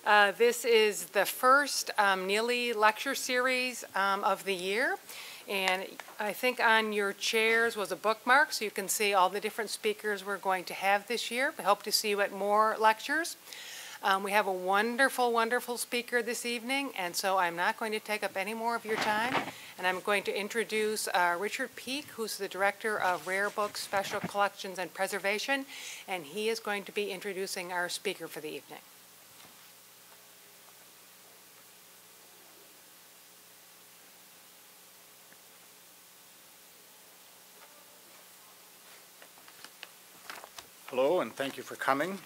This is the first Neely lecture series of the year. And I think on your chairs was a bookmark so you can see all the different speakers we're going to have this year. We hope to see you at more lectures. We have a wonderful, wonderful speaker this evening, and so I'm not going to take up any more of your time. And I'm going to introduce Richard Peak, who's the Director of Rare Books, Special Collections, and Preservation, and he is going to be introducing our speaker for the evening. Hello, and thank you for coming.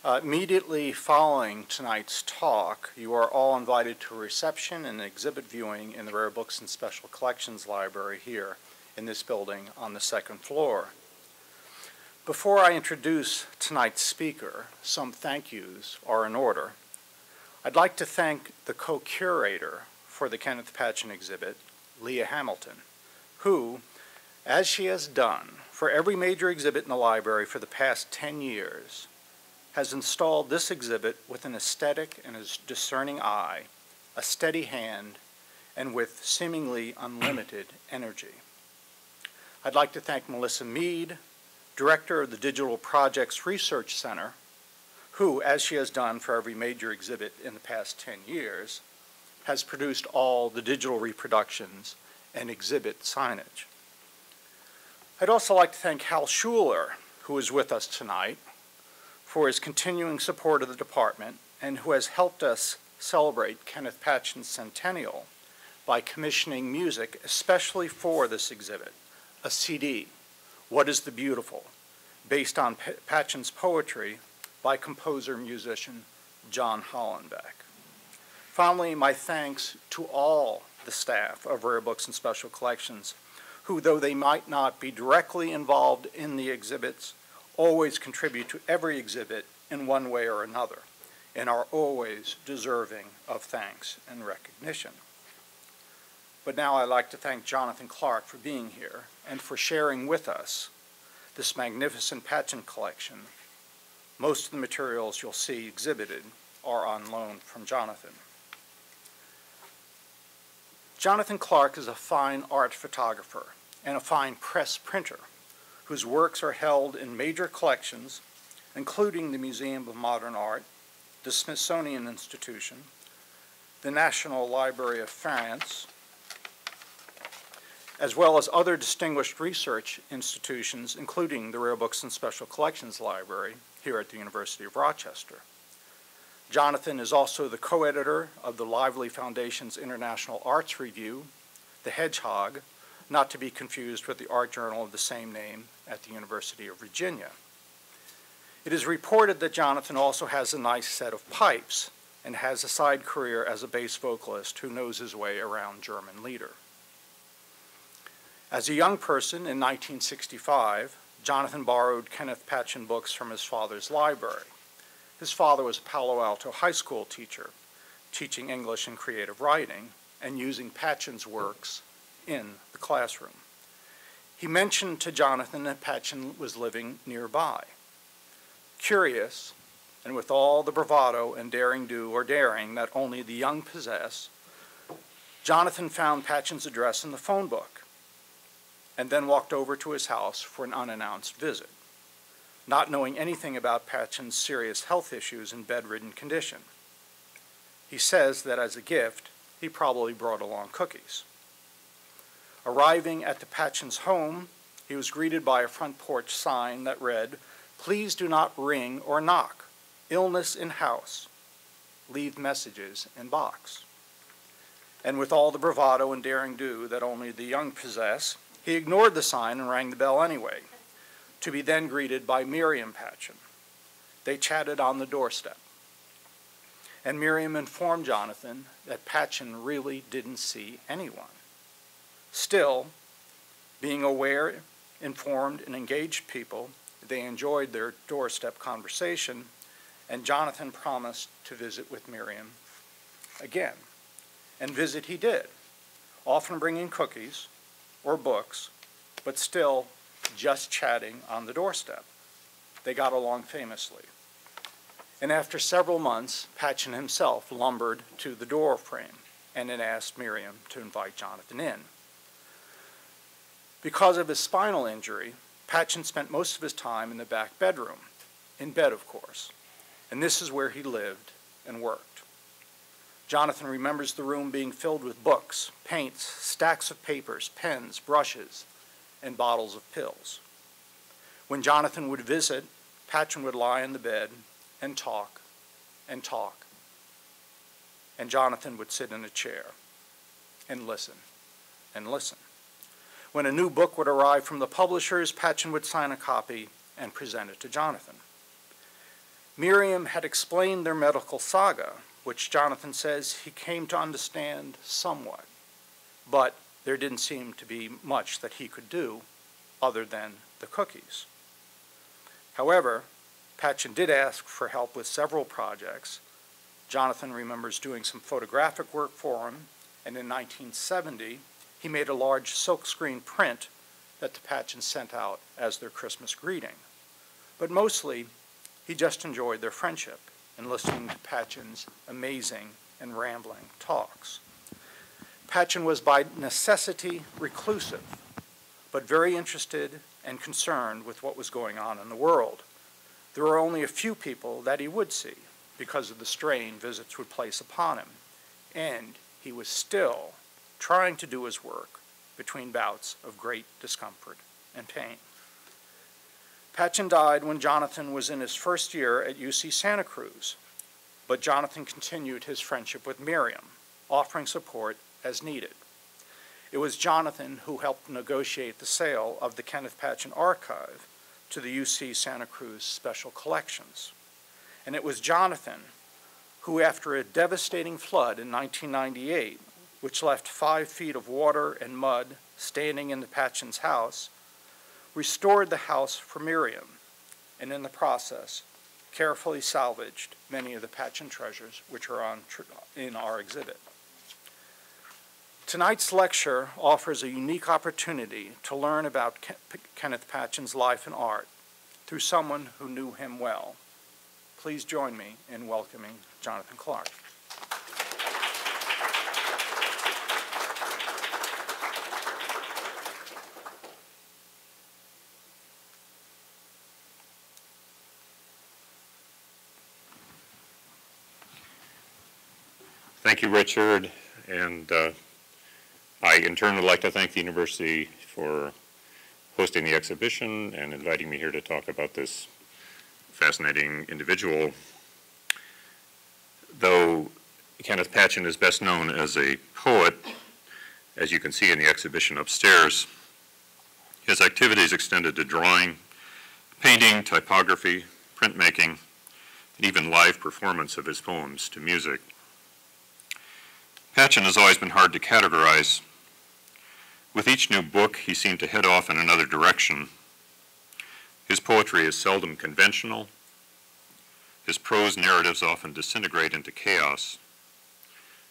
Immediately following tonight's talk, you are all invited to a reception and exhibit viewing in the Rare Books and Special Collections Library here in this building on the second floor. Before I introduce tonight's speaker, some thank yous are in order. I'd like to thank the co-curator for the Kenneth Patchen exhibit, Leah Hamilton, who, as she has done for every major exhibit in the library for the past 10 years, has installed this exhibit with an aesthetic and a discerning eye, a steady hand, and with seemingly unlimited energy. I'd like to thank Melissa Mead, Director of the Digital Projects Research Center, who, as she has done for every major exhibit in the past 10 years, has produced all the digital reproductions and exhibit signage. I'd also like to thank Hal Schuler, who is with us tonight, for his continuing support of the department and who has helped us celebrate Kenneth Patchen's centennial by commissioning music especially for this exhibit, a CD, What is the Beautiful, based on Patchen's poetry by composer-musician John Hollenbeck. Finally, my thanks to all the staff of Rare Books and Special Collections who, though they might not be directly involved in the exhibits, always contribute to every exhibit in one way or another, and are always deserving of thanks and recognition. But now I'd like to thank Jonathan Clark for being here and for sharing with us this magnificent Patchen collection. Most of the materials you'll see exhibited are on loan from Jonathan. Jonathan Clark is a fine art photographer and a fine press printer whose works are held in major collections, including the Museum of Modern Art, the Smithsonian Institution, the National Library of France, as well as other distinguished research institutions, including the Rare Books and Special Collections Library here at the University of Rochester. Jonathan is also the co-editor of the Lively Foundation's International Arts Review, The Hedgehog, not to be confused with the art journal of the same name at the University of Virginia. It is reported that Jonathan also has a nice set of pipes and has a side career as a bass vocalist who knows his way around German lieder. As a young person in 1965, Jonathan borrowed Kenneth Patchen books from his father's library. His father was a Palo Alto high school teacher, teaching English and creative writing and using Patchen's works in the classroom. He mentioned to Jonathan that Patchen was living nearby. Curious, and with all the bravado and daring that only the young possess, Jonathan found Patchen's address in the phone book and then walked over to his house for an unannounced visit, not knowing anything about Patchen's serious health issues and bedridden condition. He says that as a gift, he probably brought along cookies. Arriving at the Patchen's home, he was greeted by a front porch sign that read, "Please do not ring or knock. Illness in house. Leave messages in box." And with all the bravado and daring-do that only the young possess, he ignored the sign and rang the bell anyway, to be then greeted by Miriam Patchen. They chatted on the doorstep. And Miriam informed Jonathan that Patchen really didn't see anyone. Still, being aware, informed, and engaged people, they enjoyed their doorstep conversation, and Jonathan promised to visit with Miriam again. And visit he did, often bringing cookies or books, but still just chatting on the doorstep. They got along famously. And after several months, Patchen himself lumbered to the door frame and then asked Miriam to invite Jonathan in. Because of his spinal injury, Patchen spent most of his time in the back bedroom, in bed of course, and this is where he lived and worked. Jonathan remembers the room being filled with books, paints, stacks of papers, pens, brushes, and bottles of pills. When Jonathan would visit, Patchen would lie in the bed and talk and talk, and Jonathan would sit in a chair and listen and listen. When a new book would arrive from the publishers, Patchen would sign a copy and present it to Jonathan. Miriam had explained their medical saga, which Jonathan says he came to understand somewhat, but there didn't seem to be much that he could do other than the cookies. However, Patchen did ask for help with several projects. Jonathan remembers doing some photographic work for him, and in 1970, he made a large silkscreen print that the Patchens sent out as their Christmas greeting. But mostly, he just enjoyed their friendship and listening to Patchen's amazing and rambling talks. Patchen was by necessity reclusive, but very interested and concerned with what was going on in the world. There were only a few people that he would see because of the strain visits would place upon him, and he was still trying to do his work between bouts of great discomfort and pain. Patchen died when Jonathan was in his first year at UC Santa Cruz, but Jonathan continued his friendship with Miriam, offering support as needed. It was Jonathan who helped negotiate the sale of the Kenneth Patchen archive to the UC Santa Cruz Special Collections. And it was Jonathan who, after a devastating flood in 1998, which left 5 feet of water and mud standing in the Patchen's house, restored the house for Miriam, and in the process, carefully salvaged many of the Patchen treasures which are in our exhibit. Tonight's lecture offers a unique opportunity to learn about Kenneth Patchen's life and art through someone who knew him well. Please join me in welcoming Jonathan Clark. Thank you, Richard, and I in turn would like to thank the university for hosting the exhibition and inviting me here to talk about this fascinating individual. Though Kenneth Patchen is best known as a poet, as you can see in the exhibition upstairs, his activities extended to drawing, painting, typography, printmaking, and even live performance of his poems to music. Patchen has always been hard to categorize. With each new book, he seemed to head off in another direction. His poetry is seldom conventional. His prose narratives often disintegrate into chaos.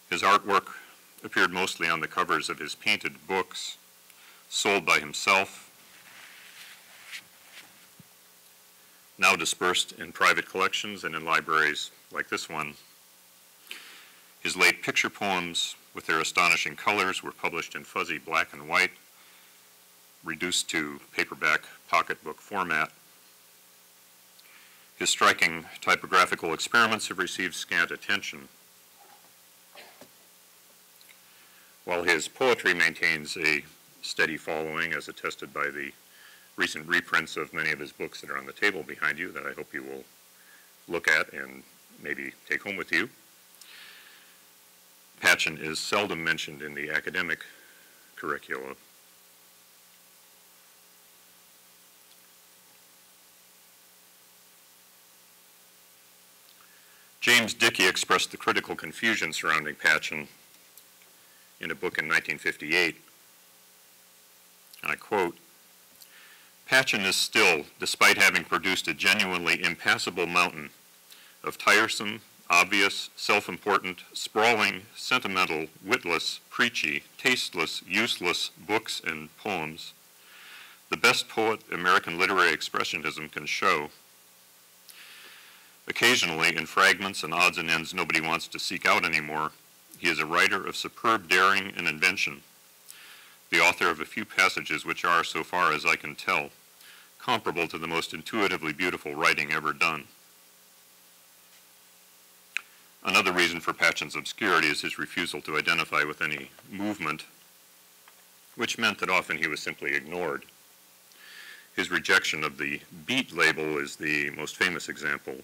His artwork appeared mostly on the covers of his painted books, sold by himself, now dispersed in private collections and in libraries like this one. His late picture poems, with their astonishing colors, were published in fuzzy black and white, reduced to paperback pocketbook format. His striking typographical experiments have received scant attention. While his poetry maintains a steady following, as attested by the recent reprints of many of his books that are on the table behind you that I hope you will look at and maybe take home with you, Patchen is seldom mentioned in the academic curricula. James Dickey expressed the critical confusion surrounding Patchen in a book in 1958, and I quote, "Patchen is still, despite having produced a genuinely impassable mountain of tiresome, obvious, self-important, sprawling, sentimental, witless, preachy, tasteless, useless books and poems, the best poet American literary expressionism can show. Occasionally, in fragments and odds and ends nobody wants to seek out anymore, he is a writer of superb daring and invention, the author of a few passages which are, so far as I can tell, comparable to the most intuitively beautiful writing ever done. Another reason for Patchen's obscurity is his refusal to identify with any movement, which meant that often he was simply ignored. His rejection of the beat label is the most famous example.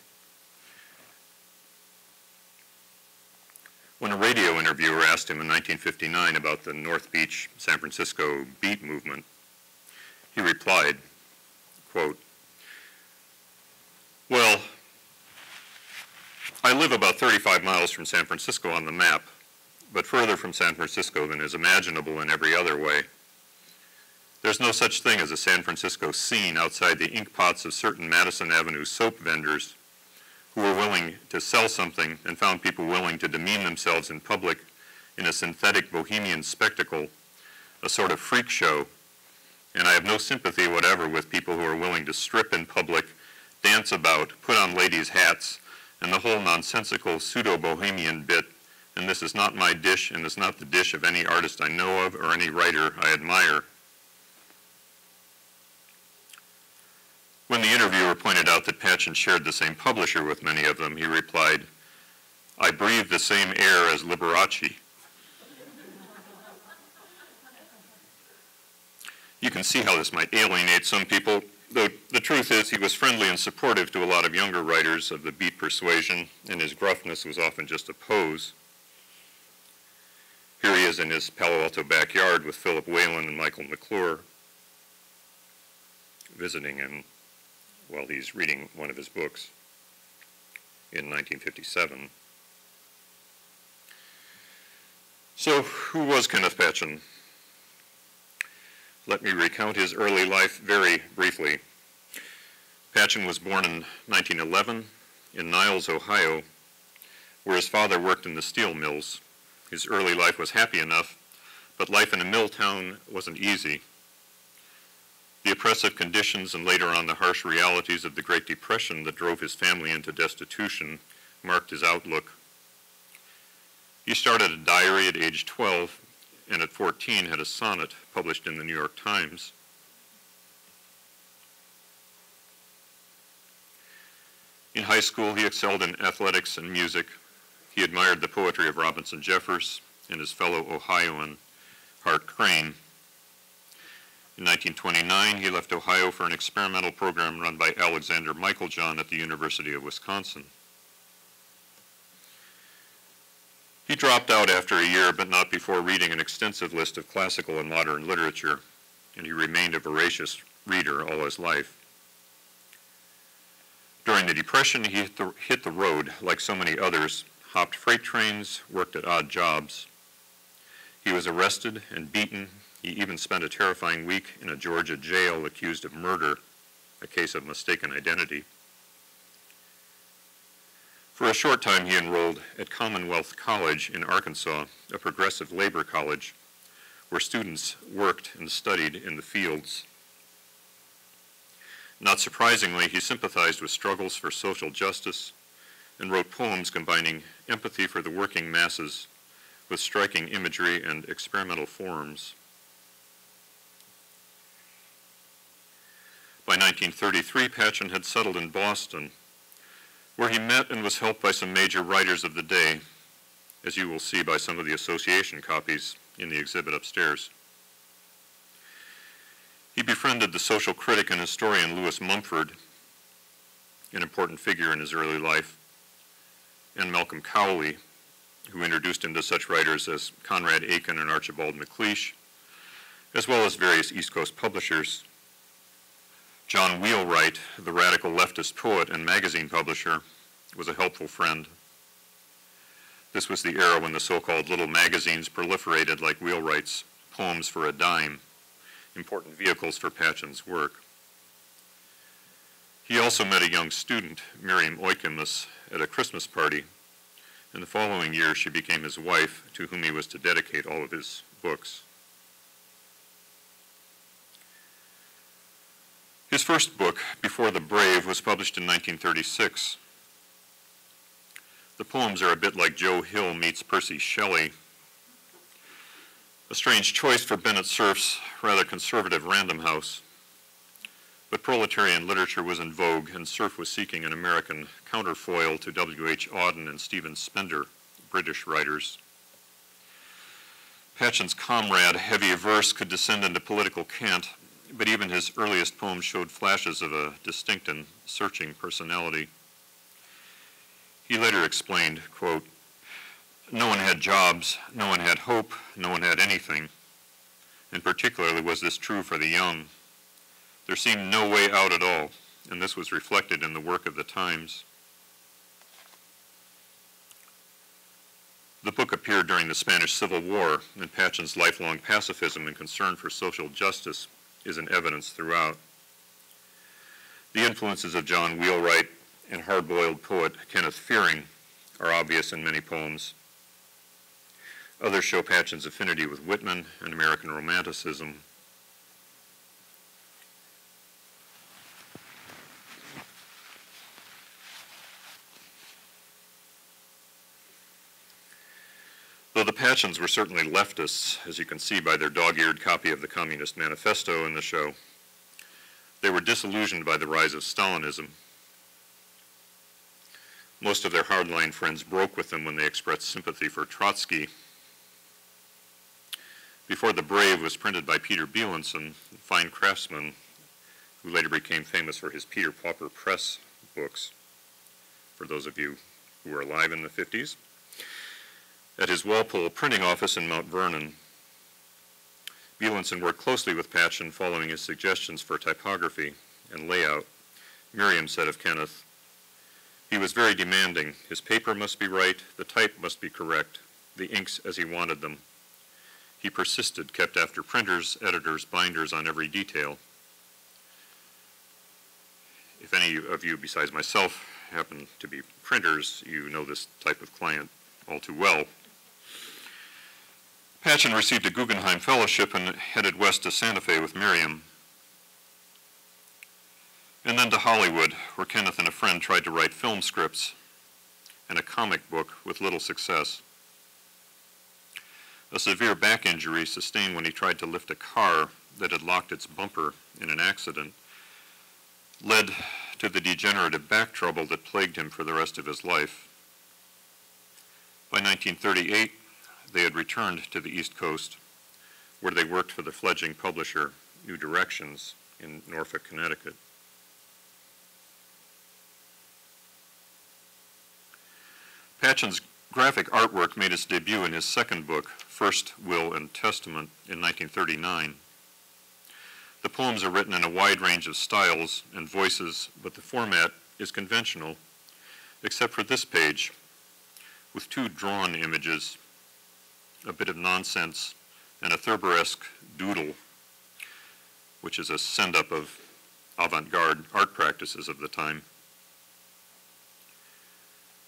When a radio interviewer asked him in 1959 about the North Beach, San Francisco beat movement, he replied, quote, "Well, I live about 35 miles from San Francisco on the map, but further from San Francisco than is imaginable in every other way. There's no such thing as a San Francisco scene outside the ink pots of certain Madison Avenue soap vendors who were willing to sell something and found people willing to demean themselves in public in a synthetic bohemian spectacle, a sort of freak show, and I have no sympathy whatever with people who are willing to strip in public, dance about, put on ladies' hats, and the whole nonsensical pseudo-bohemian bit, and this is not my dish and is not the dish of any artist I know of or any writer I admire." When the interviewer pointed out that Patchen shared the same publisher with many of them, he replied, "I breathe the same air as Liberace." You can see how this might alienate some people, though the truth is he was friendly and supportive to a lot of younger writers of the beat persuasion, and his gruffness was often just a pose. Here he is in his Palo Alto backyard with Philip Whalen and Michael McClure, visiting him while he's reading one of his books in 1957. So, who was Kenneth Patchen? Let me recount his early life very briefly. Patchen was born in 1911 in Niles, Ohio, where his father worked in the steel mills. His early life was happy enough, but life in a mill town wasn't easy. The oppressive conditions and later on the harsh realities of the Great Depression that drove his family into destitution marked his outlook. He started a diary at age 12 and at 14 had a sonnet published in the New York Times. In high school, he excelled in athletics and music. He admired the poetry of Robinson Jeffers and his fellow Ohioan, Hart Crane. In 1929, he left Ohio for an experimental program run by Alexander Michaeljohn at the University of Wisconsin. He dropped out after a year, but not before reading an extensive list of classical and modern literature, and he remained a voracious reader all his life. During the Depression, he hit the road, like so many others, hopped freight trains, worked at odd jobs. He was arrested and beaten. He even spent a terrifying week in a Georgia jail accused of murder, a case of mistaken identity. For a short time, he enrolled at Commonwealth College in Arkansas, a progressive labor college, where students worked and studied in the fields. Not surprisingly, he sympathized with struggles for social justice and wrote poems combining empathy for the working masses with striking imagery and experimental forms. By 1933, Patchen had settled in Boston, where he met and was helped by some major writers of the day, as you will see by some of the association copies in the exhibit upstairs. He befriended the social critic and historian Lewis Mumford, an important figure in his early life, and Malcolm Cowley, who introduced him to such writers as Conrad Aiken and Archibald MacLeish, as well as various East Coast publishers. John Wheelwright, the radical leftist poet and magazine publisher, was a helpful friend. This was the era when the so-called little magazines proliferated like Wheelwright's Poems for a Dime, important vehicles for Patchen's work. He also met a young student, Miriam Oikemus, at a Christmas party, and the following year she became his wife, to whom he was to dedicate all of his books. His first book, Before the Brave, was published in 1936. The poems are a bit like Joe Hill meets Percy Shelley, a strange choice for Bennett Cerf's rather conservative Random House. But proletarian literature was in vogue, and Cerf was seeking an American counterfoil to W.H. Auden and Stephen Spender, British writers. Patchen's comrade, heavy verse, could descend into political cant, but even his earliest poems showed flashes of a distinct and searching personality. He later explained, quote, "No one had jobs, no one had hope, no one had anything. And particularly was this true for the young. There seemed no way out at all, and this was reflected in the work of the times." The book appeared during the Spanish Civil War, and Patchen's lifelong pacifism and concern for social justice is in evidence throughout. The influences of John Wheelwright and hard-boiled poet Kenneth Fearing are obvious in many poems. Others show Patchen's affinity with Whitman and American Romanticism. Though the Patchens were certainly leftists, as you can see by their dog-eared copy of the Communist Manifesto in the show, they were disillusioned by the rise of Stalinism. Most of their hardline friends broke with them when they expressed sympathy for Trotsky. Before the Brave was printed by Peter Bielenson, a fine craftsman who later became famous for his Peter Pauper Press books, for those of you who were alive in the 50s, at his Walpole printing office in Mount Vernon. Bielenson worked closely with Patchen, following his suggestions for typography and layout. Miriam said of Kenneth, "He was very demanding. His paper must be right, the type must be correct, the inks as he wanted them. He persisted, kept after printers, editors, binders on every detail." If any of you besides myself happen to be printers, you know this type of client all too well. Patchen received a Guggenheim Fellowship and headed west to Santa Fe with Miriam, and then to Hollywood, where Kenneth and a friend tried to write film scripts and a comic book with little success. A severe back injury sustained when he tried to lift a car that had locked its bumper in an accident led to the degenerative back trouble that plagued him for the rest of his life. By 1938, they had returned to the East Coast, where they worked for the fledgling publisher New Directions in Norfolk, Connecticut. Patchen's graphic artwork made its debut in his second book, First Will and Testament, in 1939. The poems are written in a wide range of styles and voices, but the format is conventional, except for this page, with two drawn images, a bit of nonsense, and a Thurber-esque doodle, which is a send-up of avant-garde art practices of the time.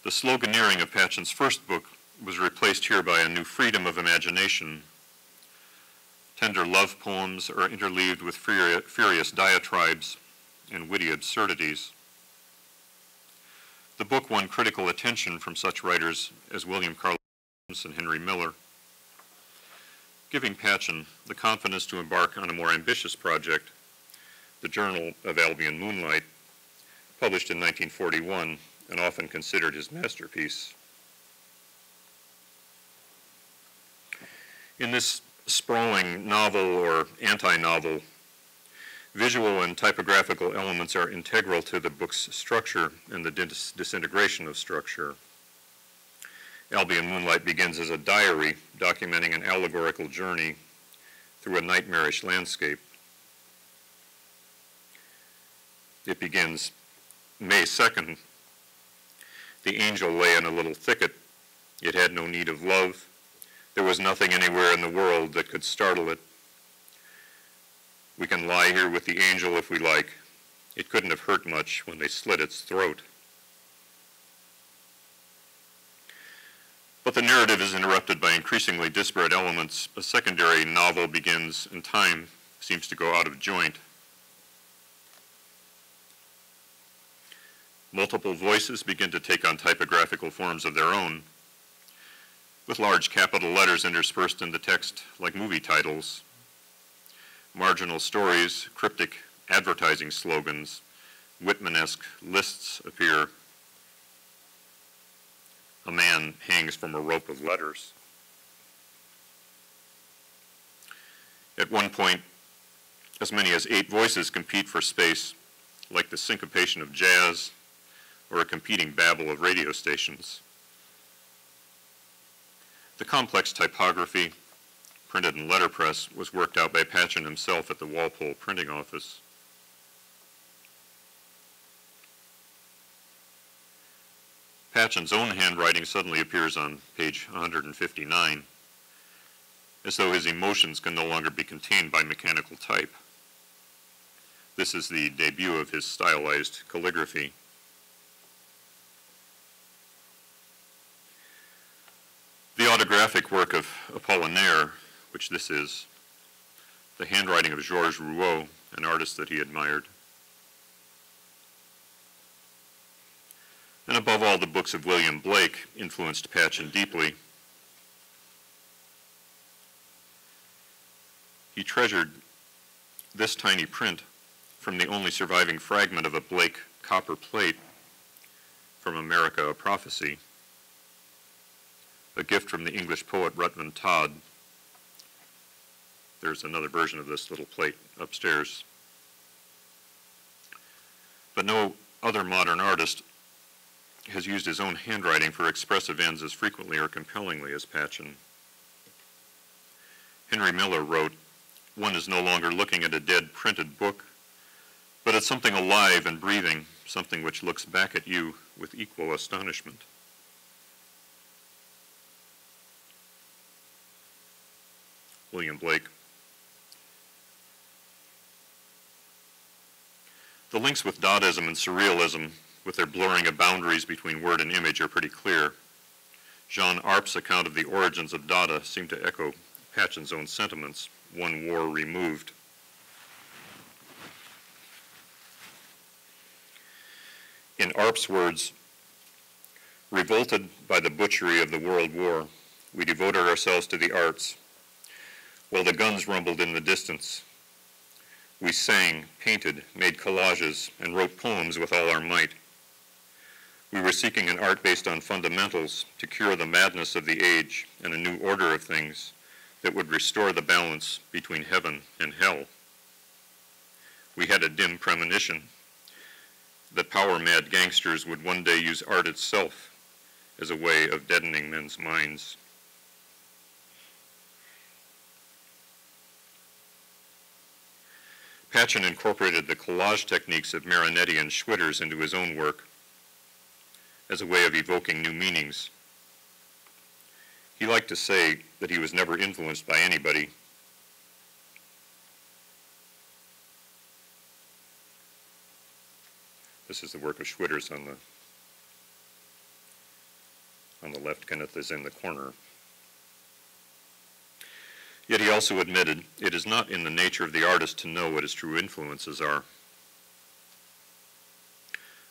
The sloganeering of Patchen's first book was replaced here by a new freedom of imagination. Tender love poems are interleaved with furious diatribes and witty absurdities. The book won critical attention from such writers as William Carlos Williams and Henry Miller, giving Patchen the confidence to embark on a more ambitious project, the Journal of Albion Moonlight, published in 1941 and often considered his masterpiece. In this sprawling novel or anti-novel, visual and typographical elements are integral to the book's structure and the disintegration of structure. Albion Moonlight begins as a diary documenting an allegorical journey through a nightmarish landscape. It begins, May 2nd. The angel lay in a little thicket. It had no need of love. There was nothing anywhere in the world that could startle it. We can lie here with the angel if we like. It couldn't have hurt much when they slit its throat. But the narrative is interrupted by increasingly disparate elements. A secondary novel begins, and time seems to go out of joint. Multiple voices begin to take on typographical forms of their own, with large capital letters interspersed in the text like movie titles. Marginal stories, cryptic advertising slogans, Whitman-esque lists appear. A man hangs from a rope of letters. At one point, as many as 8 voices compete for space, like the syncopation of jazz or a competing babble of radio stations. The complex typography, printed in letterpress, was worked out by Patchen himself at the Walpole printing office. Patchen's own handwriting suddenly appears on page 159, as though his emotions can no longer be contained by mechanical type. This is the debut of his stylized calligraphy. The autographic work of Apollinaire, which this is, the handwriting of Georges Rouault, an artist that he admired, and above all, the books of William Blake influenced Patchen deeply. He treasured this tiny print from the only surviving fragment of a Blake copper plate from America, a Prophecy, a gift from the English poet Rutland Todd. There's another version of this little plate upstairs. But no other modern artist has used his own handwriting for expressive ends as frequently or compellingly as Patchen. Henry Miller wrote, "One is no longer looking at a dead printed book, but at something alive and breathing, something which looks back at you with equal astonishment." William Blake. The links with Dadaism and Surrealism, with their blurring of boundaries between word and image, are pretty clear. Jean Arp's account of the origins of Dada seemed to echo Patchen's own sentiments, one war removed. In Arp's words, "Revolted by the butchery of the World War, we devoted ourselves to the arts. While the guns rumbled in the distance, we sang, painted, made collages, and wrote poems with all our might. We were seeking an art based on fundamentals to cure the madness of the age and a new order of things that would restore the balance between heaven and hell. We had a dim premonition that power-mad gangsters would one day use art itself as a way of deadening men's minds." Patchen incorporated the collage techniques of Marinetti and Schwitters into his own work as a way of evoking new meanings. He liked to say that he was never influenced by anybody. This is the work of Schwitters on the left. Kenneth is in the corner. Yet he also admitted it is not in the nature of the artist to know what his true influences are.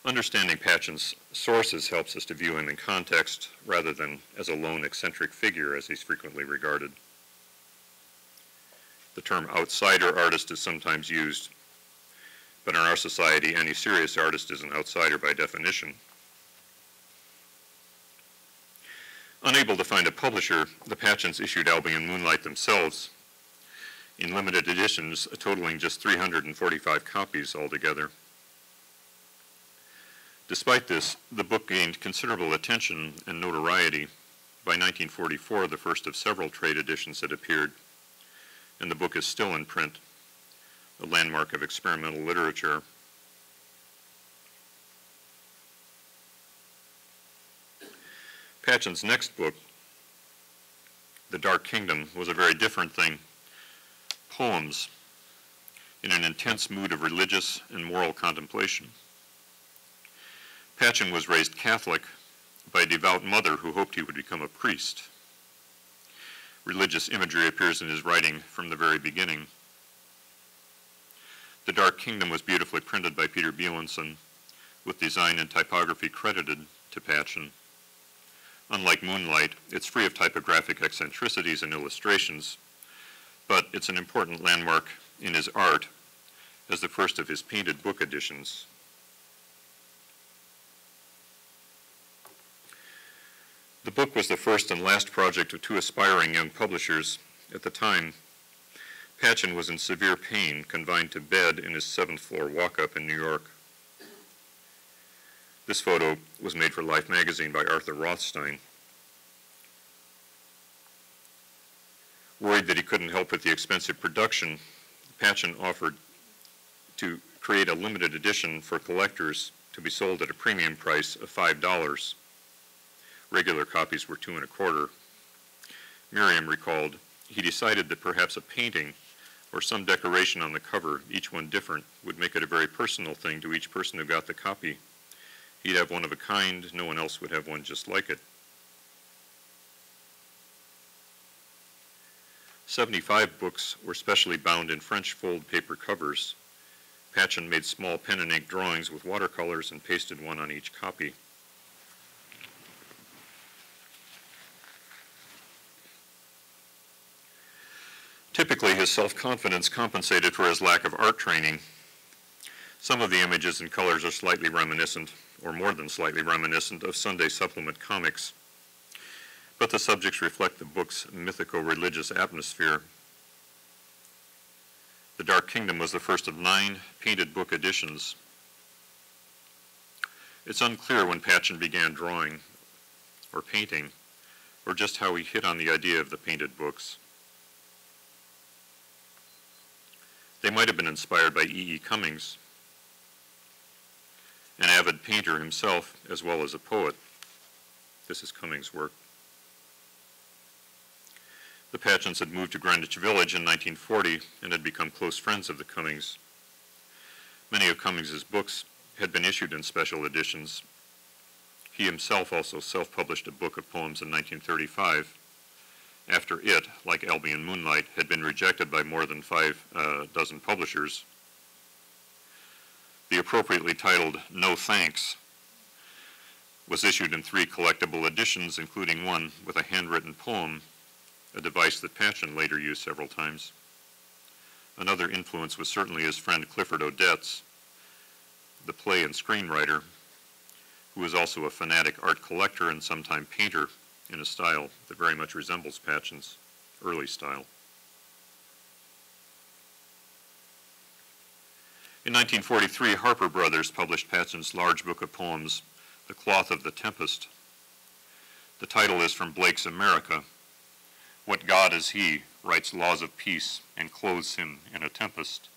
Understanding Patchen's sources helps us to view him in context rather than as a lone eccentric figure as he's frequently regarded. The term outsider artist is sometimes used, but in our society, any serious artist is an outsider by definition. Unable to find a publisher, the Patchens issued Albion Moonlight themselves in limited editions, totaling just 345 copies altogether. Despite this, the book gained considerable attention and notoriety. By 1944, the first of several trade editions had appeared, and the book is still in print, a landmark of experimental literature. Patchen's next book, The Dark Kingdom, was a very different thing. Poems in an intense mood of religious and moral contemplation. Patchen was raised Catholic by a devout mother who hoped he would become a priest. Religious imagery appears in his writing from the very beginning. The Dark Kingdom was beautifully printed by Peter Bjornson, with design and typography credited to Patchen. Unlike Moonlight, it's free of typographic eccentricities and illustrations, but it's an important landmark in his art as the first of his painted book editions. The book was the first and last project of two aspiring young publishers. At the time, Patchen was in severe pain, confined to bed in his 7th-floor walk-up in New York. This photo was made for Life magazine by Arthur Rothstein. Worried that he couldn't help with the expensive production, Patchen offered to create a limited edition for collectors to be sold at a premium price of $5. Regular copies were $2.25. Miriam recalled, he decided that perhaps a painting or some decoration on the cover, each one different, would make it a very personal thing to each person who got the copy. He'd have one of a kind, no one else would have one just like it. 75 books were specially bound in French fold paper covers. Patchen made small pen and ink drawings with watercolors and pasted one on each copy. Typically, his self-confidence compensated for his lack of art training. Some of the images and colors are slightly reminiscent, or more than slightly reminiscent, of Sunday supplement comics. But the subjects reflect the book's mythico-religious atmosphere. The Dark Kingdom was the first of 9 painted book editions. It's unclear when Patchen began drawing or painting, or just how he hit on the idea of the painted books. They might have been inspired by E.E. Cummings, an avid painter himself as well as a poet. This is Cummings' work. The Patchens had moved to Greenwich Village in 1940 and had become close friends of the Cummings. Many of Cummings's books had been issued in special editions. He himself also self-published a book of poems in 1935, after it, like Albion Moonlight, had been rejected by more than 5 dozen publishers. The appropriately titled No Thanks was issued in 3 collectible editions, including one with a handwritten poem, a device that Patchen later used several times. Another influence was certainly his friend Clifford Odets, the play and screenwriter, who was also a fanatic art collector and sometime painter in a style that very much resembles Patchen's early style. In 1943, Harper Brothers published Patchen's large book of poems, The Cloth of the Tempest. The title is from Blake's America. What God is he, writes laws of peace, and clothes him in a tempest.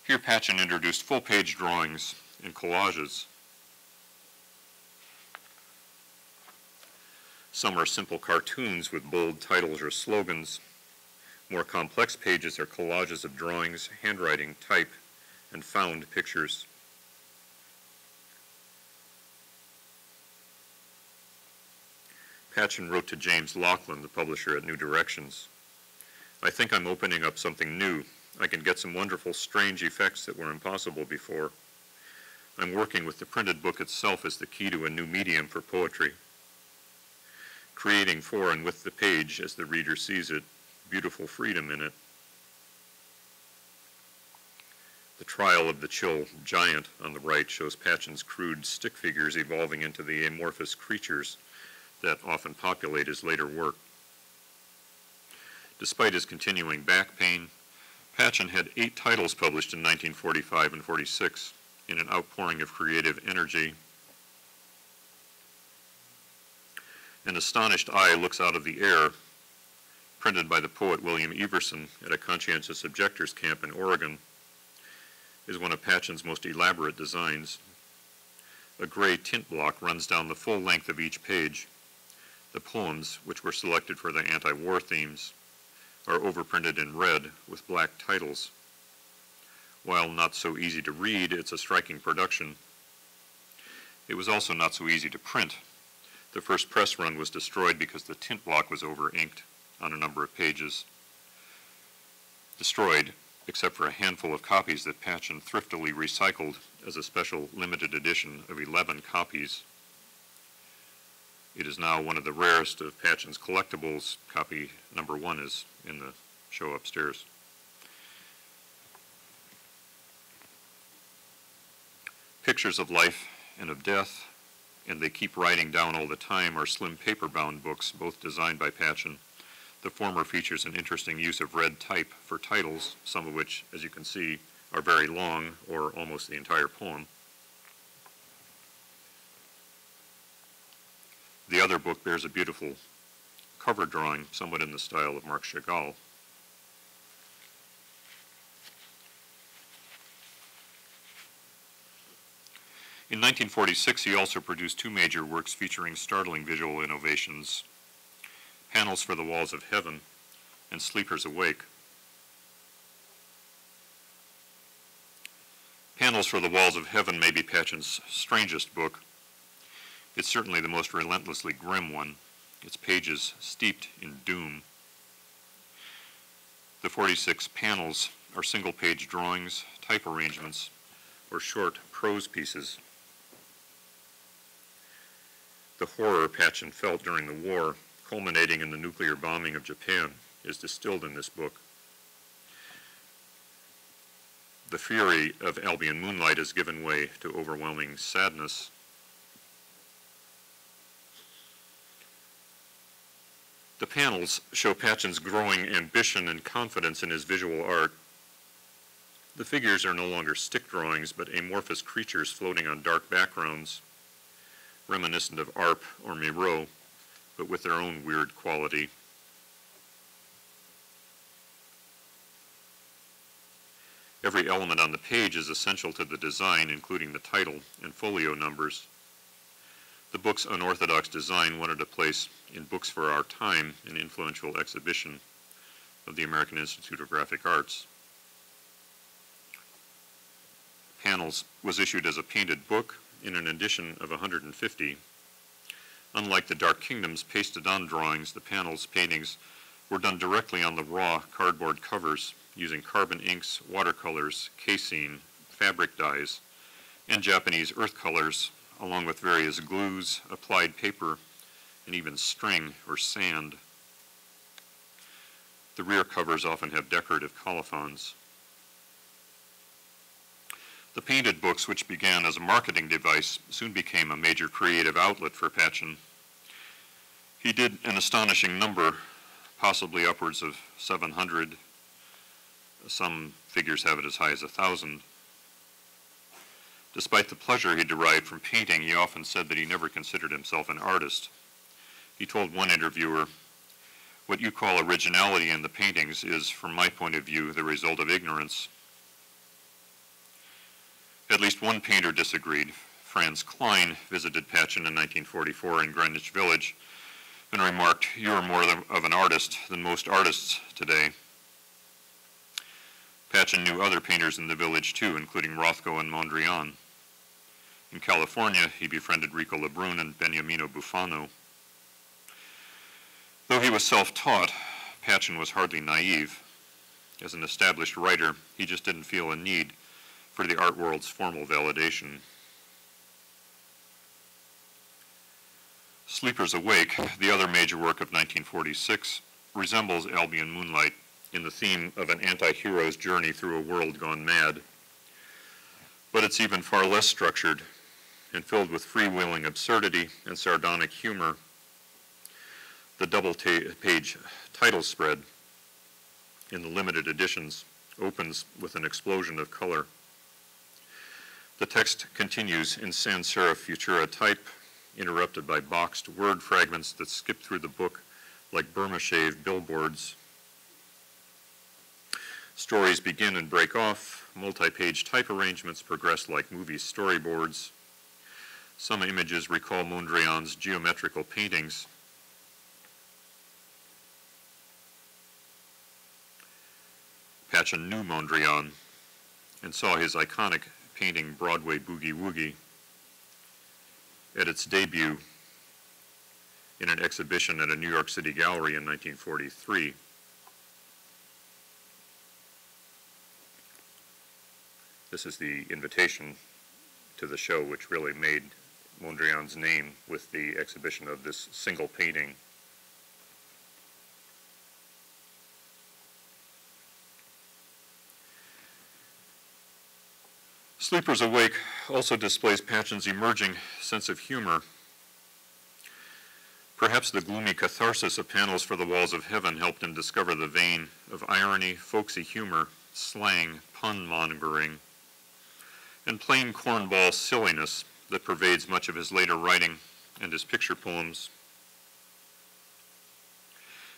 Here Patchen introduced full-page drawings and collages. Some are simple cartoons with bold titles or slogans. More complex pages are collages of drawings, handwriting, type, and found pictures. Patchen wrote to James Laughlin, the publisher at New Directions, I think I'm opening up something new. I can get some wonderful, strange effects that were impossible before. I'm working with the printed book itself as the key to a new medium for poetry. Creating for and with the page as the reader sees it, beautiful freedom in it. The Trial of the Chill Giant on the right shows Patchen's crude stick figures evolving into the amorphous creatures that often populate his later work. Despite his continuing back pain, Patchen had 8 titles published in 1945 and 46 in an outpouring of creative energy. An Astonished Eye Looks Out of the Air, printed by the poet William Everson at a conscientious objectors camp in Oregon, is one of Patchen's most elaborate designs. A gray tint block runs down the full length of each page. The poems, which were selected for the anti-war themes, are overprinted in red with black titles. While not so easy to read, it's a striking production. It was also not so easy to print. The first press run was destroyed because the tint block was over-inked on a number of pages. Destroyed except for a handful of copies that Patchen thriftily recycled as a special limited edition of 11 copies. It is now one of the rarest of Patchen's collectibles. Copy number 1 is in the show upstairs. Pictures of life and of death, and They Keep Writing Down All the Time are slim paper-bound books, both designed by Patchen. The former features an interesting use of red type for titles, some of which, as you can see, are very long or almost the entire poem. The other book bears a beautiful cover drawing, somewhat in the style of Marc Chagall. In 1946, he also produced 2 major works featuring startling visual innovations: Panels for the Walls of Heaven and Sleepers Awake. Panels for the Walls of Heaven may be Patchen's strangest book. It's certainly the most relentlessly grim one, its pages steeped in doom. The 46 panels are single-page drawings, type arrangements, or short prose pieces. The horror Patchen felt during the war, culminating in the nuclear bombing of Japan, is distilled in this book. The fury of Albion Moonlight has given way to overwhelming sadness. The panels show Patchen's growing ambition and confidence in his visual art. The figures are no longer stick drawings, but amorphous creatures floating on dark backgrounds, reminiscent of Arp or Miro, but with their own weird quality. Every element on the page is essential to the design, including the title and folio numbers. The book's unorthodox design wanted a place in Books for Our Time, an influential exhibition of the American Institute of Graphic Arts. Panels was issued as a painted book in an edition of 150. Unlike the Dark Kingdom's pasted-on drawings, the panels paintings were done directly on the raw cardboard covers using carbon inks, watercolors, casein, fabric dyes, and Japanese earth colors, along with various glues, applied paper, and even string or sand. The rear covers often have decorative colophons. The painted books, which began as a marketing device, soon became a major creative outlet for Patchen. He did an astonishing number, possibly upwards of 700. Some figures have it as high as 1,000. Despite the pleasure he derived from painting, he often said that he never considered himself an artist. He told one interviewer, "What you call originality in the paintings is, from my point of view, the result of ignorance." At least one painter disagreed. Franz Klein visited Patchen in 1944 in Greenwich Village and remarked, "You are more of an artist than most artists today." Patchen knew other painters in the village too, including Rothko and Mondrian. In California, he befriended Rico Lebrun and Beniamino Buffano. Though he was self-taught, Patchen was hardly naive. As an established writer, he just didn't feel a need for the art world's formal validation. Sleepers Awake, the other major work of 1946, resembles Albion Moonlight in the theme of an anti-hero's journey through a world gone mad. But it's even far less structured and filled with freewheeling absurdity and sardonic humor. The double-page title spread in the limited editions opens with an explosion of color. The text continues in sans serif futura type, interrupted by boxed word fragments that skip through the book like Burma-shave billboards. Stories begin and break off. Multi-page type arrangements progress like movie storyboards. Some images recall Mondrian's geometrical paintings. Patchen knew Mondrian and saw his iconic painting Broadway Boogie Woogie at its debut in an exhibition at a New York City gallery in 1943. This is the invitation to the show, which really made Mondrian's name with the exhibition of this single painting. Sleepers Awake also displays Patchen's emerging sense of humor. Perhaps the gloomy catharsis of Panels for the Walls of Heaven helped him discover the vein of irony, folksy humor, slang, pun-mongering, and plain cornball silliness that pervades much of his later writing and his picture poems.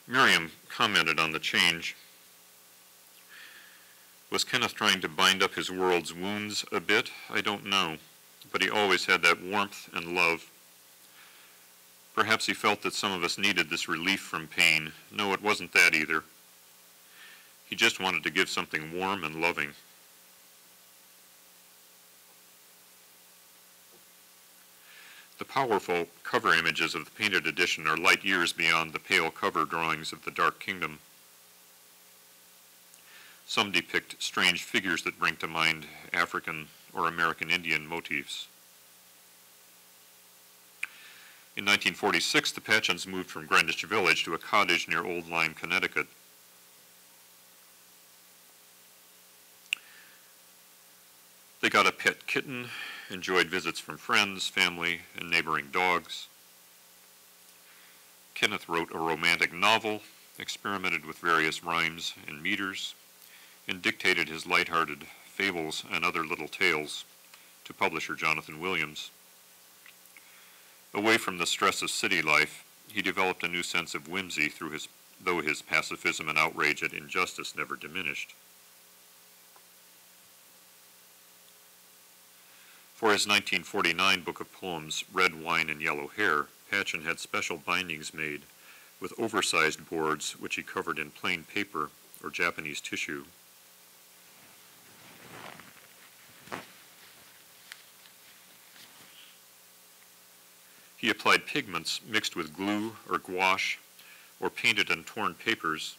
Miriam commented on the change. Was Kenneth trying to bind up his world's wounds a bit? I don't know, but he always had that warmth and love. Perhaps he felt that some of us needed this relief from pain. No, it wasn't that either. He just wanted to give something warm and loving. The powerful cover images of the painted edition are light years beyond the pale cover drawings of the Dark Kingdom. Some depict strange figures that bring to mind African or American Indian motifs. In 1946, the Patchens moved from Greenwich Village to a cottage near Old Lyme, Connecticut. They got a pet kitten, enjoyed visits from friends, family, and neighboring dogs. Kenneth wrote a romantic novel, experimented with various rhymes and meters, and dictated his lighthearted fables and other little tales to publisher Jonathan Williams. Away from the stress of city life, he developed a new sense of whimsy though his pacifism and outrage at injustice never diminished. For his 1949 book of poems, Red Wine and Yellow Hair, Patchen had special bindings made with oversized boards which he covered in plain paper or Japanese tissue. He applied pigments mixed with glue or gouache or painted on torn papers.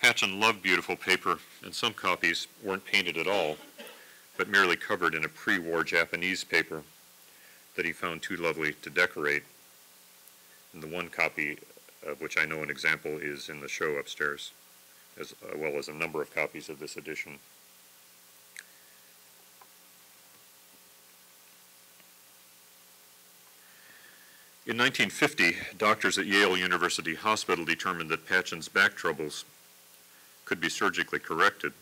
Patchen loved beautiful paper, and some copies weren't painted at all, but merely covered in a pre-war Japanese paper that he found too lovely to decorate. And the one copy of which I know an example is in the show upstairs, as well as a number of copies of this edition. In 1950, doctors at Yale University Hospital determined that Patchen's back troubles could be surgically corrected.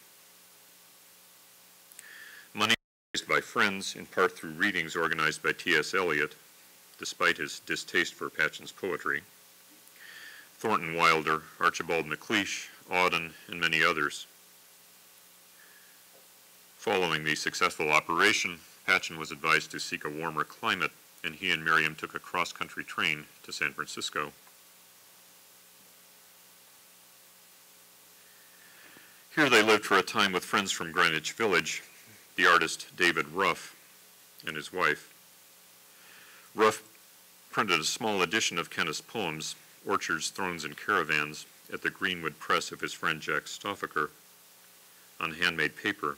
Money raised by friends, in part through readings organized by T.S. Eliot, despite his distaste for Patchen's poetry, Thornton Wilder, Archibald MacLeish, Auden, and many others. Following the successful operation, Patchen was advised to seek a warmer climate, and he and Miriam took a cross-country train to San Francisco. Here they lived for a time with friends from Greenwich Village, the artist David Ruff and his wife. Ruff printed a small edition of Kenneth's poems, Orchards, Thrones, and Caravans, at the Greenwood press of his friend Jack Stoffaker, on handmade paper,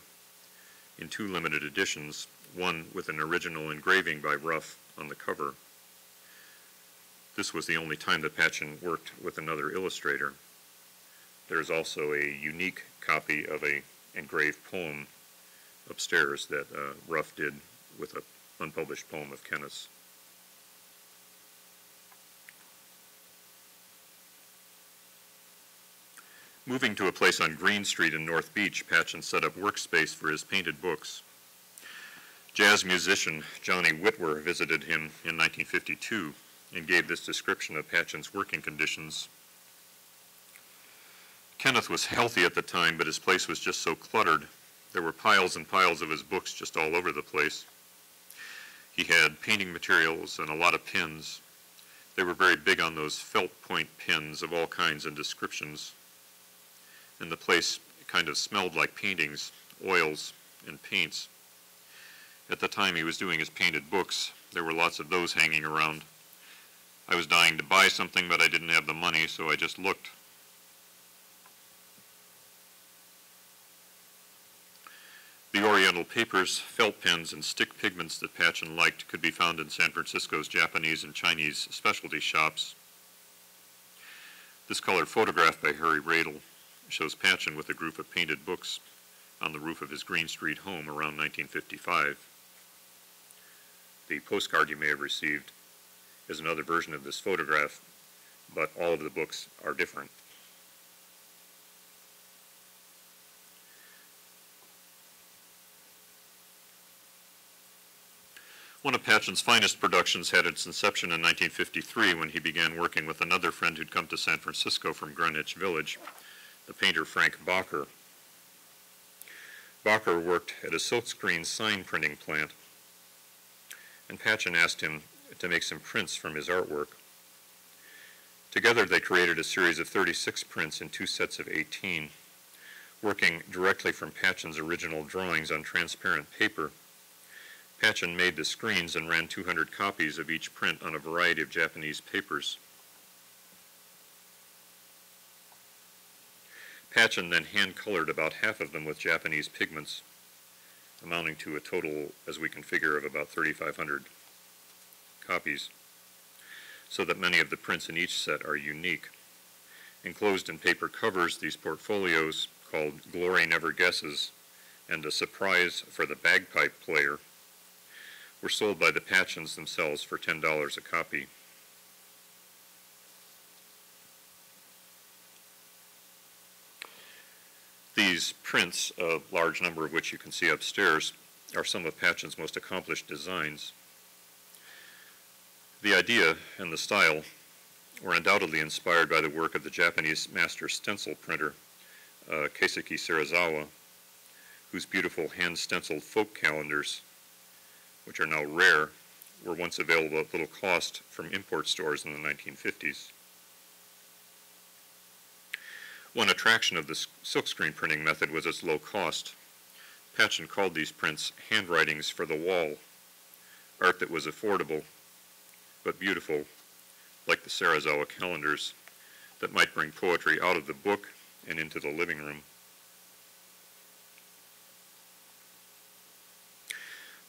in 2 limited editions, one with an original engraving by Ruff on the cover. This was the only time that Patchen worked with another illustrator. There's also a unique copy of an engraved poem upstairs that Ruff did with an unpublished poem of Kenneth's. Moving to a place on Green Street in North Beach, Patchen set up workspace for his painted books. Jazz musician Johnny Whitwer visited him in 1952 and gave this description of Patchen's working conditions. Kenneth was healthy at the time, but his place was just so cluttered. There were piles and piles of his books just all over the place. He had painting materials and a lot of pins. They were very big on those felt point pins of all kinds and descriptions. And the place kind of smelled like paintings, oils, and paints. At the time he was doing his painted books, there were lots of those hanging around. I was dying to buy something, but I didn't have the money, so I just looked. The ornamental papers, felt pens, and stick pigments that Patchen liked could be found in San Francisco's Japanese and Chinese specialty shops. This colored photograph by Harry Radel shows Patchen with a group of painted books on the roof of his Green Street home around 1955. The postcard you may have received is another version of this photograph, but all of the books are different. One of Patchen's finest productions had its inception in 1953 when he began working with another friend who'd come to San Francisco from Greenwich Village, the painter Frank Bacher. Bacher worked at a silkscreen sign printing plant, and Patchen asked him to make some prints from his artwork. Together they created a series of 36 prints in 2 sets of 18, working directly from Patchen's original drawings on transparent paper. Patchen made the screens and ran 200 copies of each print on a variety of Japanese papers. Patchen then hand-colored about half of them with Japanese pigments, amounting to a total, as we can figure, of about 3,500 copies, so that many of the prints in each set are unique. Enclosed in paper covers, these portfolios, called Glory Never Guesses and A Surprise for the Bagpipe Player, were sold by the Patchens themselves for $10 a copy. These prints, a large number of which you can see upstairs, are some of Patchen's most accomplished designs. The idea and the style were undoubtedly inspired by the work of the Japanese master stencil printer, Keisuke Serizawa, whose beautiful hand-stenciled folk calendars, which are now rare, were once available at little cost from import stores in the 1950s. One attraction of the silkscreen printing method was its low cost. Patchen called these prints handwritings for the wall, art that was affordable but beautiful, like the Serizawa calendars, that might bring poetry out of the book and into the living room.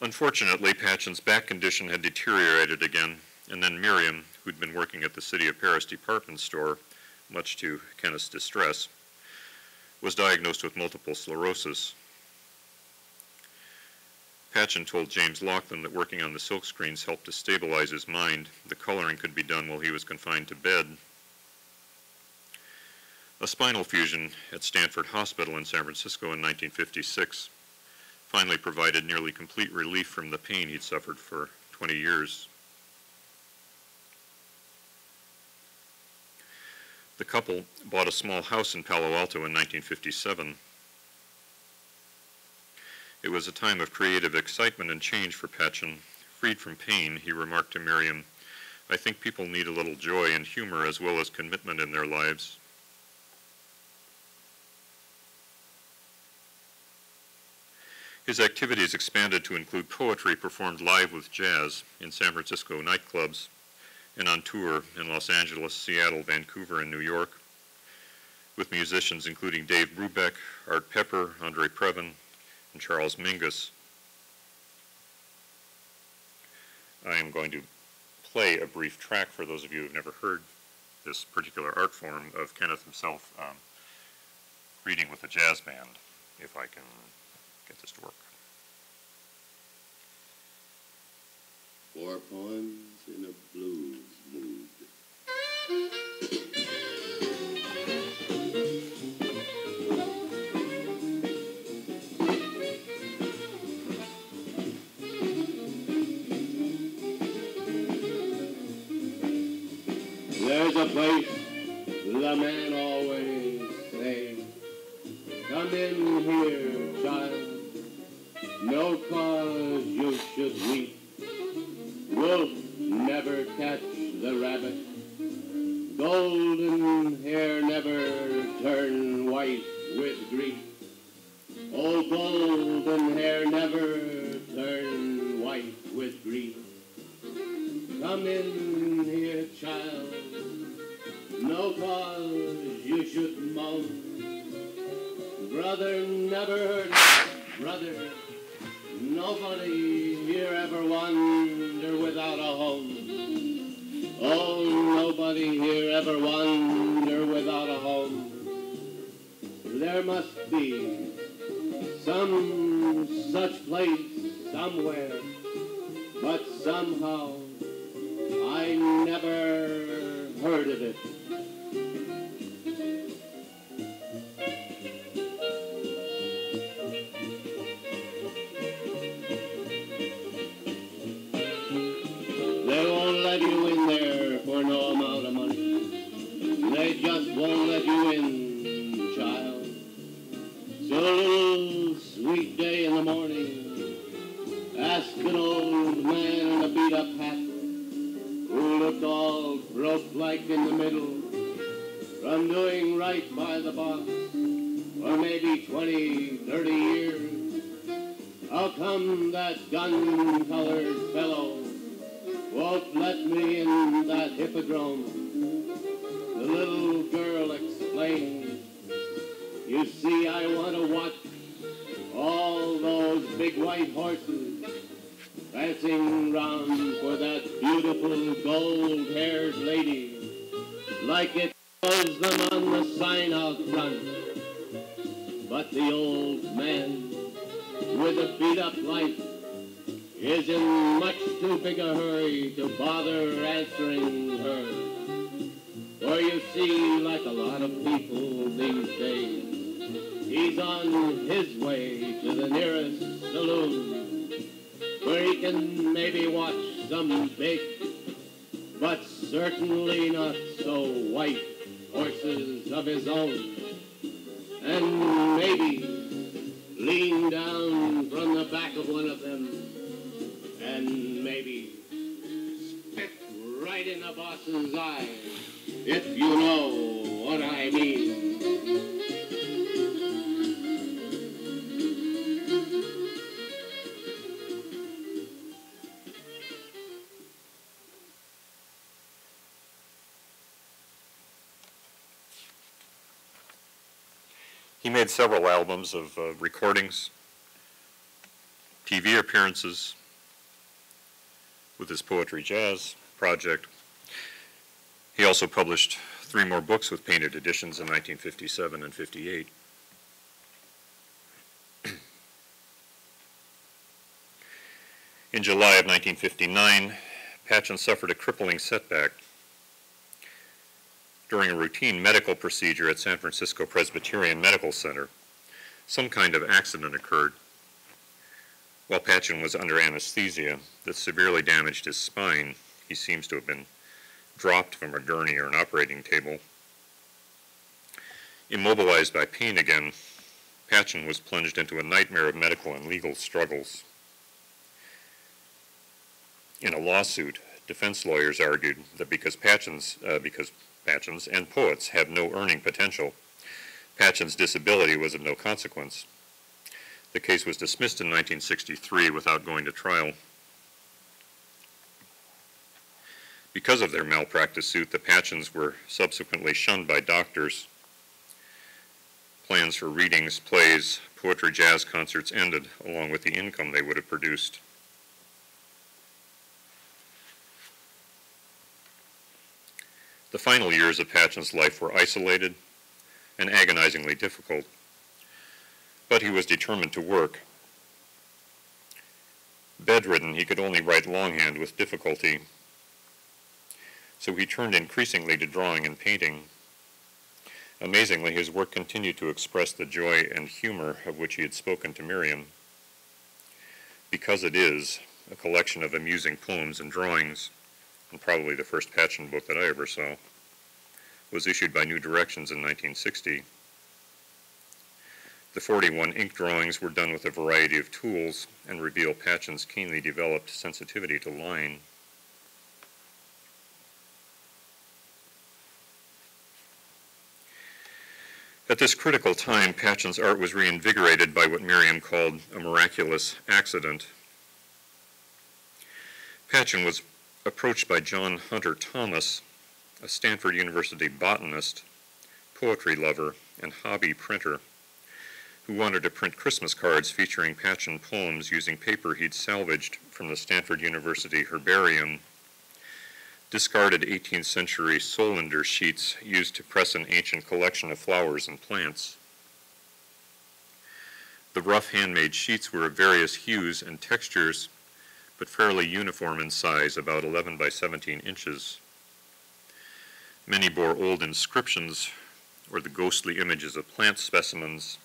Unfortunately, Patchen's back condition had deteriorated again, and then Miriam, who'd been working at the City of Paris department store, much to Kenneth's distress, was diagnosed with multiple sclerosis. Patchen told James Laughlin that working on the silkscreens helped to stabilize his mind. The coloring could be done while he was confined to bed. A spinal fusion at Stanford Hospital in San Francisco in 1956 finally provided nearly complete relief from the pain he'd suffered for 20 years. The couple bought a small house in Palo Alto in 1957. It was a time of creative excitement and change for Patchen. Freed from pain, he remarked to Miriam, "I think people need a little joy and humor as well as commitment in their lives." His activities expanded to include poetry performed live with jazz in San Francisco nightclubs and on tour in Los Angeles, Seattle, Vancouver, and New York, with musicians including Dave Brubeck, Art Pepper, Andre Previn, and Charles Mingus. I am going to play a brief track for those of you who have never heard this particular art form of Kenneth himself reading with a jazz band, if I can get this to work. 4 poems in a blues mood. There's a place the man always say, "Come in here, child, no cause you should weep. Wolf never catch the rabbit, golden hair never turn white with grief. Oh, golden hair never turn white with grief. Come in here, child, no cause you should moan. Brother never heard, brother nobody here ever wander without a home. Oh, nobody here ever wander without a home. There must be some such place somewhere, but somehow I never heard of it. They won't let you in there for no amount of money. They just won't let you in, child. So a little sweet day in the morning, ask an old man in a beat-up hat who looked all broke like in the middle from doing right by the boss for maybe 20, 30 years. How come that gun-colored fellow won't let me in that hippodrome? The little girl explained, you see, I want to watch all those big white horses prancing round for that beautiful gold-haired lady, like it was them on the sign out front. But the old man with a beat-up life is in much too big a hurry to bother answering her. For you see, like a lot of people these days, he's on his way to the nearest saloon where he can maybe watch some big, but certainly not so white horses of his own, and maybe lean down from the back of one of them and maybe spit right in the boss's eye, if you know what I mean. He made several albums of recordings, TV appearances with his Poetry Jazz project. He also published 3 more books with painted editions in 1957 and 58. In July of 1959, Patchen suffered a crippling setback. During a routine medical procedure at San Francisco Presbyterian Medical Center, some kind of accident occurred while Patchen was under anesthesia that severely damaged his spine. He seems to have been dropped from a gurney or an operating table. Immobilized by pain again, Patchen was plunged into a nightmare of medical and legal struggles. In a lawsuit, defense lawyers argued that because Patchen's and poets have no earning potential, Patchen's disability was of no consequence. The case was dismissed in 1963 without going to trial. Because of their malpractice suit, the Patchens were subsequently shunned by doctors. Plans for readings, plays, poetry jazz concerts ended, along with the income they would have produced. The final years of Patchen's life were isolated and agonizingly difficult, but he was determined to work. Bedridden, he could only write longhand with difficulty, so he turned increasingly to drawing and painting. Amazingly, his work continued to express the joy and humor of which he had spoken to Miriam. Because It Is, a collection of amusing poems and drawings, and probably the first Patchen book that I ever saw, was issued by New Directions in 1960. The 41 ink drawings were done with a variety of tools and reveal Patchen's keenly developed sensitivity to line. At this critical time, Patchen's art was reinvigorated by what Miriam called a miraculous accident. Patchen was approached by John Hunter Thomas, a Stanford University botanist, poetry lover, and hobby printer, who wanted to print Christmas cards featuring Patchen poems using paper he'd salvaged from the Stanford University herbarium, discarded 18th century Solander sheets used to press an ancient collection of flowers and plants. The rough handmade sheets were of various hues and textures, but fairly uniform in size, about 11 by 17 inches. Many bore old inscriptions or the ghostly images of plant specimens,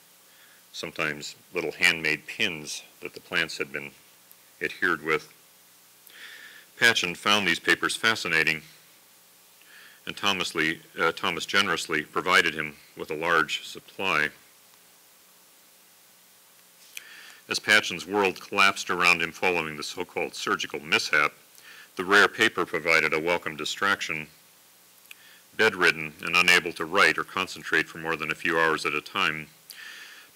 sometimes little handmade pins that the plants had been adhered with. Patchen found these papers fascinating, and Thomas generously provided him with a large supply. As Patchen's world collapsed around him following the so-called surgical mishap, the rare paper provided a welcome distraction. Bedridden and unable to write or concentrate for more than a few hours at a time,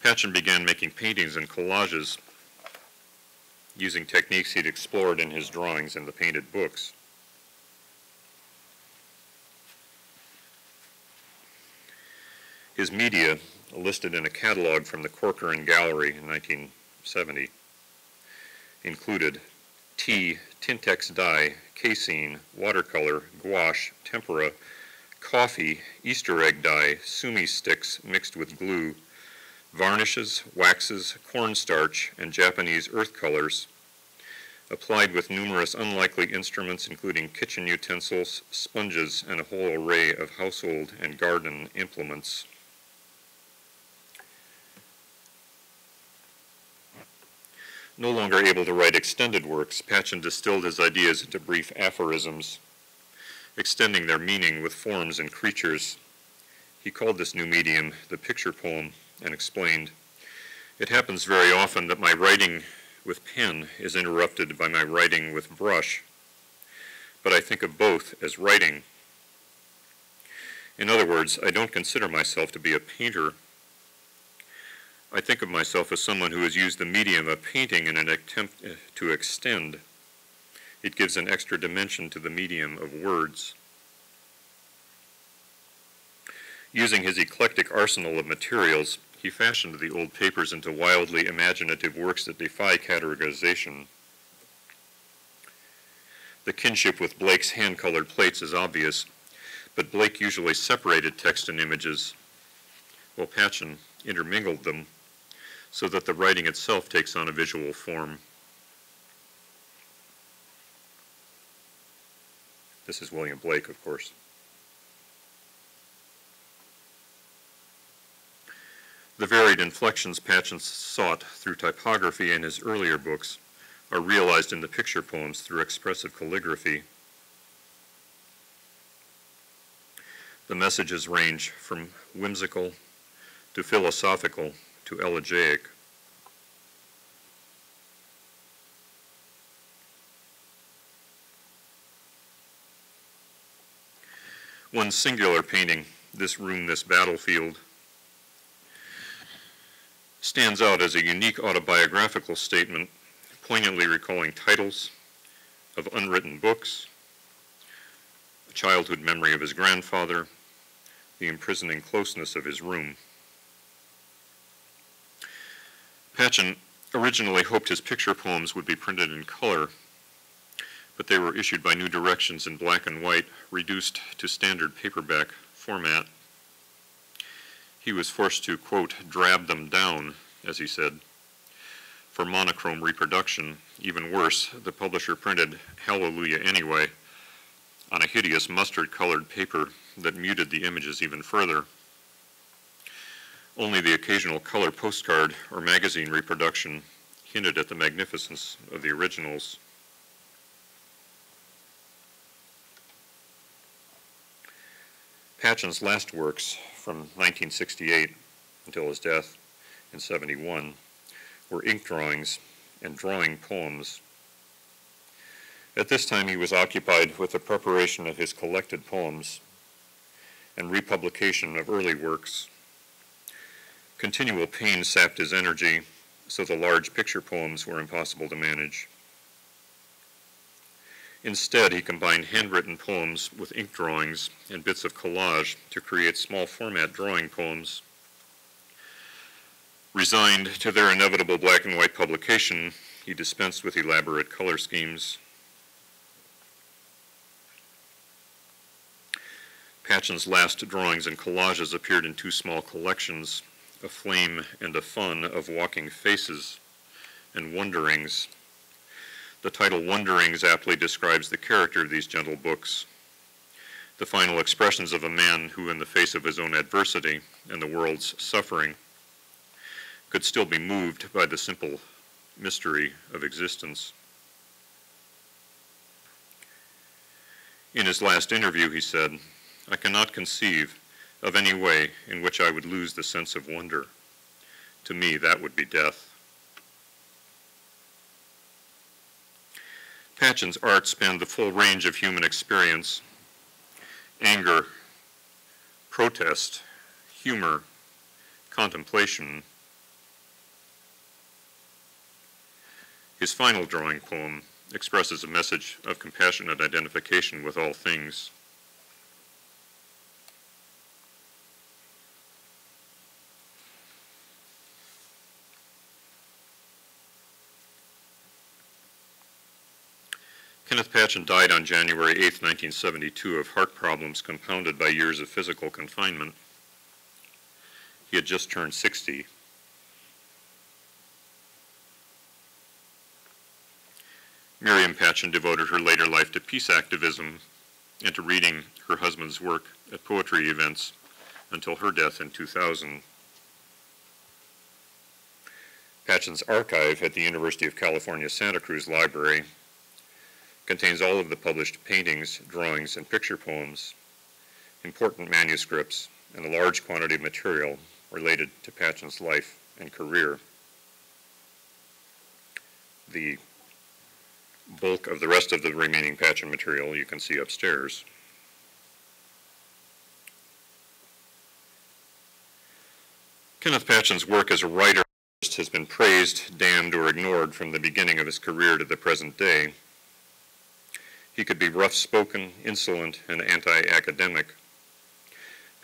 Patchen began making paintings and collages using techniques he'd explored in his drawings and the painted books. His media, listed in a catalog from the Corcoran Gallery in 1970, included tea, Tintex dye, casein, watercolor, gouache, tempera, coffee, Easter egg dye, sumi sticks mixed with glue, varnishes, waxes, cornstarch, and Japanese earth colors, applied with numerous unlikely instruments including kitchen utensils, sponges, and a whole array of household and garden implements. No longer able to write extended works, Patchen distilled his ideas into brief aphorisms, extending their meaning with forms and creatures. He called this new medium the picture poem and explained, "It happens very often that my writing with pen is interrupted by my writing with brush, but I think of both as writing. In other words, I don't consider myself to be a painter. I think of myself as someone who has used the medium of painting in an attempt to extend. It gives an extra dimension to the medium of words." Using his eclectic arsenal of materials, he fashioned the old papers into wildly imaginative works that defy categorization. The kinship with Blake's hand-colored plates is obvious, but Blake usually separated text and images, while Patchen intermingled them so that the writing itself takes on a visual form. This is William Blake, of course. The varied inflections Patchen sought through typography in his earlier books are realized in the picture poems through expressive calligraphy. The messages range from whimsical to philosophical to elegiac. One singular painting, "This Room, This Battlefield," stands out as a unique autobiographical statement, poignantly recalling titles of unwritten books, a childhood memory of his grandfather, the imprisoning closeness of his room. Patchen originally hoped his picture poems would be printed in color, but they were issued by New Directions in black and white, reduced to standard paperback format. He was forced to, quote, "drab them down," as he said, for monochrome reproduction. Even worse, the publisher printed "Hallelujah Anyway" on a hideous mustard-colored paper that muted the images even further. Only the occasional color postcard or magazine reproduction hinted at the magnificence of the originals. Patchen's last works, from 1968 until his death in 71, were ink drawings and drawing poems. At this time he was occupied with the preparation of his collected poems and republication of early works. Continual pain sapped his energy, so the large picture poems were impossible to manage. Instead, he combined handwritten poems with ink drawings and bits of collage to create small format drawing poems. Resigned to their inevitable black and white publication, he dispensed with elaborate color schemes. Patchen's last drawings and collages appeared in two small collections, A Flame and a Fun of Walking Faces and Wonderings. The title Wonderings aptly describes the character of these gentle books, the final expressions of a man who, in the face of his own adversity and the world's suffering, could still be moved by the simple mystery of existence. In his last interview, he said, "I cannot conceive of any way in which I would lose the sense of wonder. To me, that would be death." Patchen's art spanned the full range of human experience: anger, protest, humor, contemplation. His final drawing poem expresses a message of compassionate identification with all things. Kenneth Patchen died on January 8, 1972, of heart problems compounded by years of physical confinement. He had just turned 60. Miriam Patchen devoted her later life to peace activism and to reading her husband's work at poetry events until her death in 2000. Patchen's archive at the University of California, Santa Cruz Library contains all of the published paintings, drawings, and picture poems, important manuscripts, and a large quantity of material related to Patchen's life and career. The bulk of the rest of the remaining Patchen material you can see upstairs. Kenneth Patchen's work as a writer has been praised, damned, or ignored from the beginning of his career to the present day. He could be rough-spoken, insolent, and anti-academic,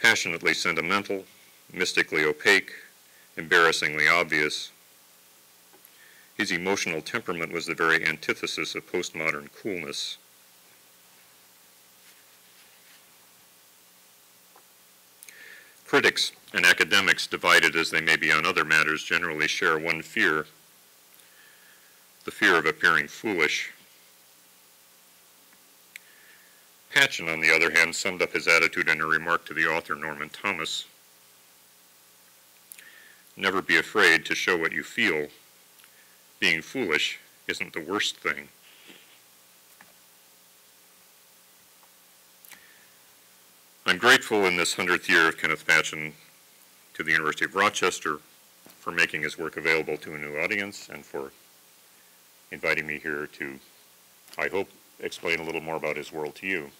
passionately sentimental, mystically opaque, embarrassingly obvious. His emotional temperament was the very antithesis of postmodern coolness. Critics and academics, divided as they may be on other matters, generally share one fear: the fear of appearing foolish. Patchen, on the other hand, summed up his attitude in a remark to the author Norman Thomas: "Never be afraid to show what you feel. Being foolish isn't the worst thing." I'm grateful in this 100th year of Kenneth Patchen to the University of Rochester for making his work available to a new audience and for inviting me here to, I hope, explain a little more about his world to you.